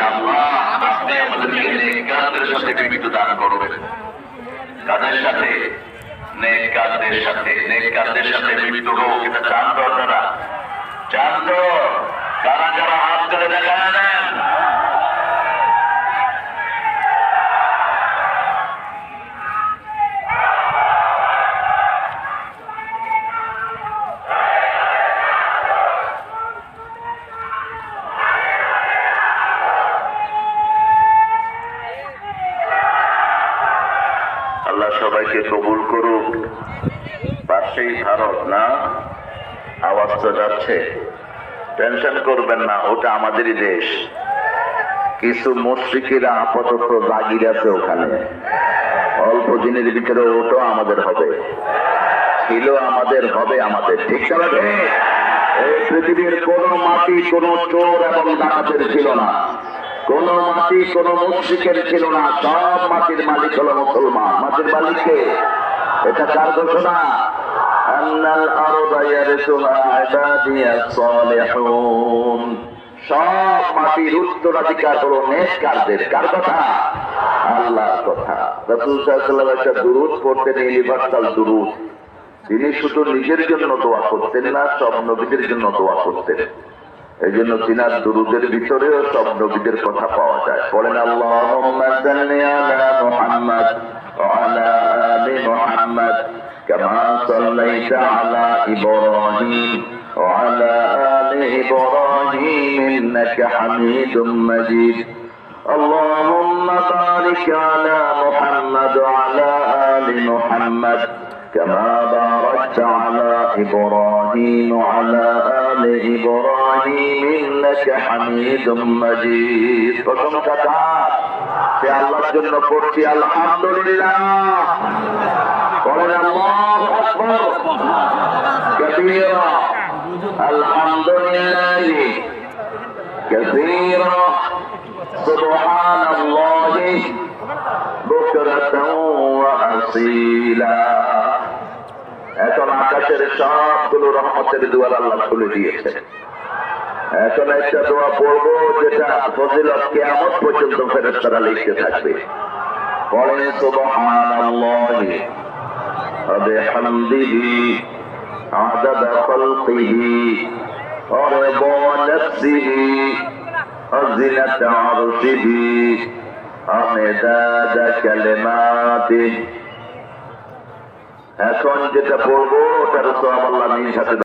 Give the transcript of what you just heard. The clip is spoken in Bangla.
আল্লাহ আপনি আমাদেরকে নেককারদের সাথে মৃত্যু দান করবেন। কাদের সাথে? নেককারদের সাথে। নেককারদের সাথে মৃত্যু হোক, এটা চান তো আপনারা? চান তো? কারা কারা হাত করে দেখা নেন? আল্লাহ সবাইকে কবুল করুক। পাশেই ভারত না? আওয়াজ তো যাচ্ছে, টেনশন করবেন না, ওটা আমাদেরই দেশ। কিছু মুশরিকেরা আপাতত জাগির আছে ওখানে, অল্প দিনের ভিতরে ওটাও আমাদের হবে, ছিল আমাদের, হবে আমাদের। ঠিক আছে? এই পৃথিবীর কোন মাটি কোন চোর এবং ডাকাতের ছিল না, কোন মাটি কোন মুশরিকের ছিল না, সব মাটির মালিক হলো মুসলমান। মাটির মালিককে, এটা কার ঘোষণা? আন্নাল আরদা ইয়ারিসুহা ইবাদিয়াস সালিহুন। সব মাটির উত্তরাধিকার হলো নেককারদের। কার কথা? আল্লাহর কথা। রাসূল সাল্লাল্লাহু আলাইহি ওয়াসাল্লাম একটা দুরূদ পড়তেন, ইউনিভার্সাল দুরূদ। তিনি শুধু নিজের জন্য দোয়া করতেন না, সব নবীদের জন্য দোয়া করতেন। এই জন্য তিনার দুরূদের ভিতরেও সব নবীদের কথা পাওয়া যায়। বলেন আল্লাহুম্মা সাল্লি আলা মুহাম্মাদ ওয়া আলা আলি মুহাম্মাদ কামা সাল্লাইতা আলা ইব্রাহিম ওয়া আলা আলি ইব্রাহিম ইন্নাকা হামিদুম মাজিদ। اللهم بارك على محمد وعلى آل محمد كما باركت على إبراهيم وعلى آل إبراهيم إنك حميد مجيد. প্রশংসা কার? সে আল্লাহর জন্য করছি আলহামদুলিল্লাহ। বলেন আল্লাহু আকবার কাবীরা, আলহামদুলিল্লাহ কাসীরা, সুবহানাল্লাহি বুকরাতান ওয়া আসীলা। এখন আকাশের সবগুলো রহমতের দুয়ার আল্লাহ খুলে দিয়েছে। এখন একটা দোয়া পড়বো যেটা ফজিলত কিয়ামত পর্যন্ত ফেরেশতারা লিখতে থাকবে। বলেন সুবহানাল্লাহি ওয়া বিহামদিহি আদাদা খালকিহি ওয়া রিদা নাফসিহি ওয়া জিনাতা আরশিহি ওয়া মিদাদা কালিমাতিহি। এখন যেটা পড়বো ওটার সওয়াব আল্লাহ নিজ হাতে